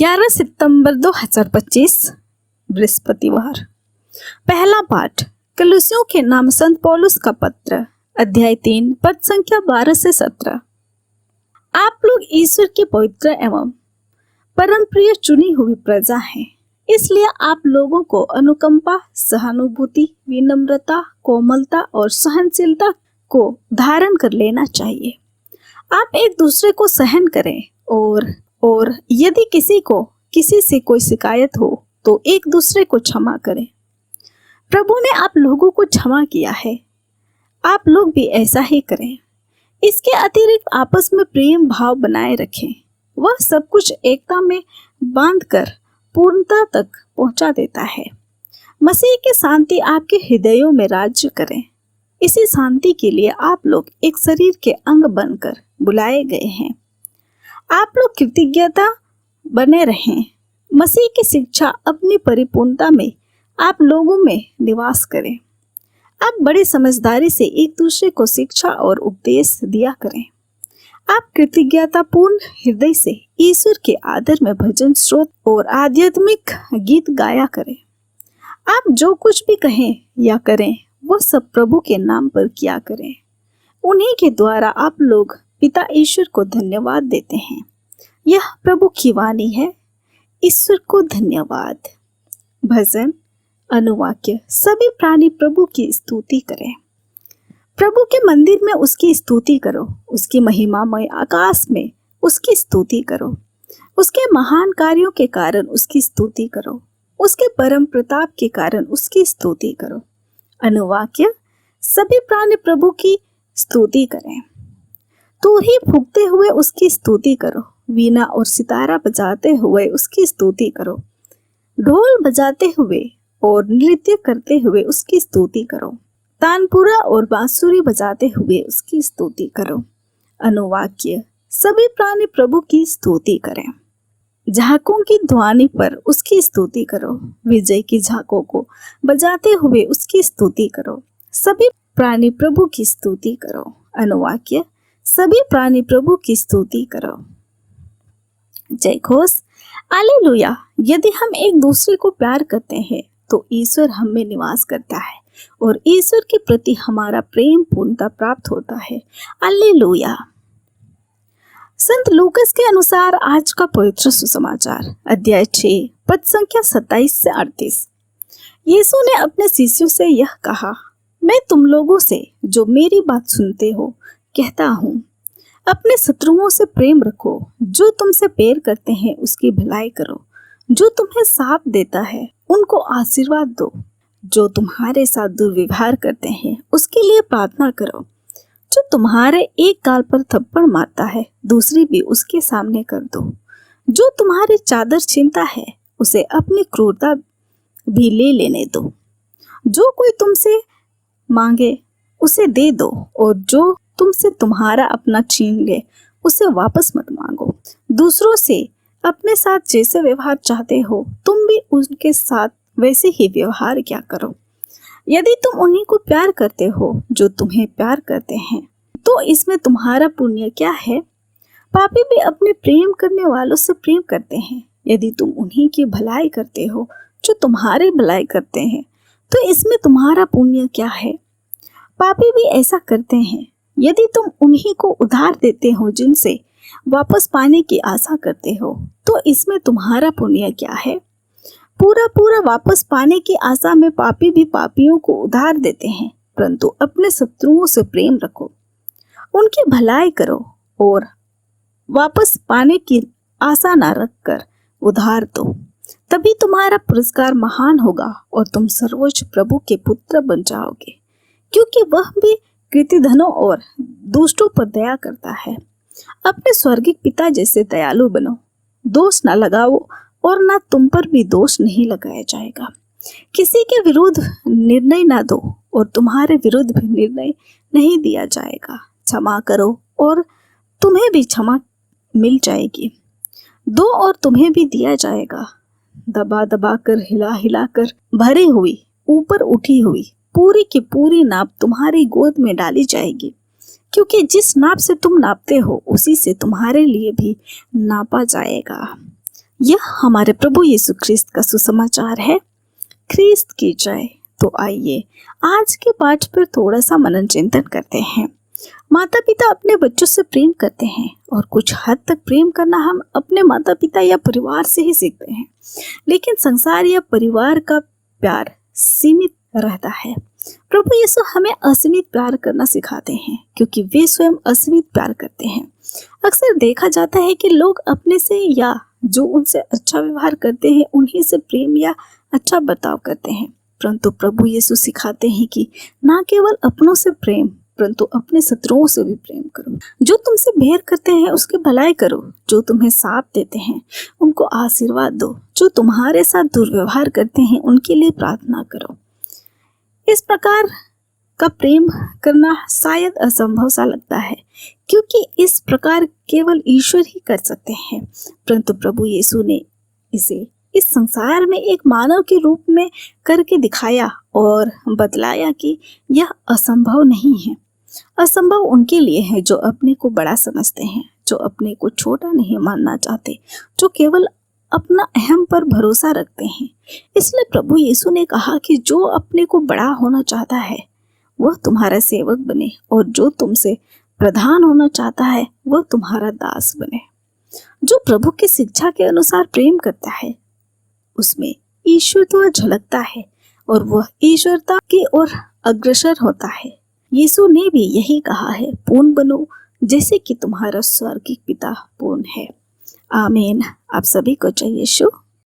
11 सितंबर 2025 बृहस्पतिवार। पहला पाठ कलुसियों के नाम संत पौलुस का पत्र, अध्याय 3, पद संख्या 12 से 17। आप लोग ईश्वर की पवित्र एवं परम प्रिय चुनी हुई प्रजा हैं, इसलिए आप लोगों को अनुकंपा, सहानुभूति, विनम्रता, कोमलता और सहनशीलता को धारण कर लेना चाहिए। आप एक दूसरे को सहन करें और यदि किसी से कोई शिकायत हो तो एक दूसरे को क्षमा करें। प्रभु ने आप लोगों को क्षमा किया है, आप लोग भी ऐसा ही करें। इसके अतिरिक्त आपस में प्रेम भाव बनाए रखें, वह सब कुछ एकता में बांधकर पूर्णता तक पहुंचा देता है। मसीह की शांति आपके हृदयों में राज्य करें। इसी शांति के लिए आप लोग एक शरीर के अंग बनकर बुलाए गए हैं। आप लोग कृतज्ञता बने रहें। मसीह की शिक्षा अपनी परिपूर्णता में आप लोगों में निवास करें। आप बड़ी समझदारी से एक दूसरे को शिक्षा और उपदेश दिया करें। आप कृतज्ञता पूर्ण हृदय से ईश्वर के आदर में भजन, स्रोत और आध्यात्मिक गीत गाया करें। आप जो कुछ भी कहें या करें वो सब प्रभु के नाम पर किया करें। उन्हीं के द्वारा आप लोग पिता ईश्वर को धन्यवाद देते हैं। यह प्रभु की वाणी है। ईश्वर को धन्यवाद। भजन अनुवाक्य। सभी प्राणी प्रभु की स्तुति करें। प्रभु के मंदिर में उसकी स्तुति करो, उसकी महिमामय आकाश में उसकी स्तुति करो। उसके महान कार्यों के कारण उसकी स्तुति करो, उसके परम प्रताप के कारण उसकी स्तुति करो। अनुवाक्य। सभी प्राणी प्रभु की स्तुति करें। तू ही फूंकते हुए उसकी स्तुति करो, वीणा और सितारा बजाते हुए उसकी स्तुति करो, ढोल बजाते हुए और नृत्य करते हुए उसकी स्तुति करो, तानपुरा और बांसुरी बजाते हुए उसकी स्तुति करो। अनुवाक्य। सभी प्राणी प्रभु की स्तुति करें। झांकों की ध्वनि पर उसकी स्तुति करो, विजय की झांकों को बजाते हुए उसकी स्तुति करो। सभी प्राणी प्रभु की स्तुति करो। अनुवाक्य। सभी प्राणी प्रभु की स्तुति करो। जय घोष। हालेलुया। यदि हम एक दूसरे को प्यार करते हैं तो ईश्वर हम में निवास करता है और ईश्वर के प्रति हमारा प्रेम पूर्णता प्राप्त होता है। हालेलुया। संत लूकास के अनुसार आज का पवित्र सुसमाचार, अध्याय 6, पद संख्या 27 से 38। यीशु ने अपने शिष्यों से यह कहा, मैं तुम लोगों से जो मेरी बात सुनते हो कहता हूँ, अपने शत्रुओं से प्रेम रखो, जो तुमसे पैर करते हैं उसकी भलाई करो, जो तुम्हें साथ देता है उनको आशीर्वाद दो, जो तुम्हारे साथ दुर्व्यवहार करते हैं उसके लिए प्रार्थना करो, जो तुम्हारे एक गाल पर थप्पड़ मारता है दूसरी भी उसके सामने कर दो, जो तुम्हारी चादर छीनता है उसे अपनी क्रूरता भी ले लेने दो, जो कोई तुमसे मांगे उसे दे दो और जो तुमसे तुम्हारा अपना छीन ले उसे वापस मत मांगो। दूसरों से अपने साथ जैसे व्यवहार चाहते हो तुम भी उनके साथ वैसे ही व्यवहार क्या करो। यदि तुम उन्हीं को प्यार करते हो जो तुम्हें प्यार करते हैं तो इसमें तुम्हारा पुण्य क्या है? पापी भी अपने प्रेम करने वालों से प्रेम करते हैं। यदि तुम उन्हीं की भलाई करते हो जो तुम्हारे भलाई करते हैं तो इसमें तुम्हारा पुण्य क्या है? पापी भी ऐसा करते हैं। यदि तुम उन्हीं को उधार देते हो जिनसे वापस पाने की आशा करते हो तो इसमें तुम्हारा पुण्य क्या है? पूरा वापस पाने की आशा में पापी भी पापियों को उधार देते हैं, परंतु अपने शत्रुओं से प्रेम रखो, उनकी भलाई करो और वापस पाने की आशा न रखकर उधार दो। तभी तुम्हारा पुरस्कार महान होगा और तुम सर्वोच्च प्रभु के पुत्र बन जाओगे, क्योंकि वह भी कृतिधनों और दुष्टों पर दया करता है। अपने स्वर्गिक पिता जैसे दयालु बनो, दोष न लगाओ और ना तुम पर भी दोष नहीं लगाया जाएगा। किसी के विरुद्ध निर्णय ना दो और तुम्हारे विरुद्ध भी निर्णय नहीं दिया जाएगा। क्षमा करो और तुम्हें भी क्षमा मिल जाएगी। दो और तुम्हें भी दिया जाएगा। दबा दबा कर, हिला हिला कर भरी हुई, ऊपर उठी हुई पूरी की पूरी नाप तुम्हारी गोद में डाली जाएगी, क्योंकि जिस नाप से तुम नापते हो उसी से तुम्हारे लिए भी नापा जाएगा। यह हमारे प्रभु यीशु ख्रिस्त का सुसमाचार है। ख्रिस्त की जय। तो आइए आज के पाठ पर थोड़ा सा मनन चिंतन करते हैं। माता पिता अपने बच्चों से प्रेम करते हैं और कुछ हद तक प्रेम करना हम अपने माता पिता या परिवार से ही सीखते हैं, लेकिन संसार या परिवार का प्यार सीमित रहता है। प्रभु यीशु हमें असीमित प्यार करना सिखाते हैं, क्योंकि वे स्वयं असीमित प्यार करते हैं। अक्सर देखा जाता है कि लोग अपने से या जो उनसे अच्छा व्यवहार करते हैं उन्हीं से प्रेम या अच्छा बर्ताव करते हैं, परंतु प्रभु यीशु सिखाते हैं कि न केवल अपनों से प्रेम परंतु अपने शत्रुओं से भी प्रेम करो। जो तुमसे बैर करते हैं उसकी भलाई करो, जो तुम्हें साथ देते हैं उनको आशीर्वाद दो, जो तुम्हारे साथ दुर्व्यवहार करते हैं उनके लिए प्रार्थना करो। इस प्रकार का प्रेम करना शायद असंभव सा लगता है, क्योंकि इस प्रकार केवल ईश्वर ही कर सकते हैं, परंतु प्रभु यीशु ने इसे इस संसार में एक मानव के रूप में करके दिखाया और बतलाया कि यह असंभव नहीं है। असंभव उनके लिए है जो अपने को बड़ा समझते हैं, जो अपने को छोटा नहीं मानना चाहते, जो केवल अपना अहम पर भरोसा रखते हैं। इसलिए प्रभु यीशु ने कहा कि जो अपने को बड़ा होना चाहता है वह तुम्हारा सेवक बने, और जो तुमसे प्रधान होना चाहता है वह तुम्हारा दास बने। जो प्रभु की शिक्षा के अनुसार प्रेम करता है उसमें ईश्वरत्व झलकता है और वह ईश्वरता की ओर अग्रसर होता है। यीशु ने भी यही कहा है, पूर्ण बनो जैसे कि तुम्हारा स्वर्गीय पिता पूर्ण है। आमीन। आप सभी को जय यीशु।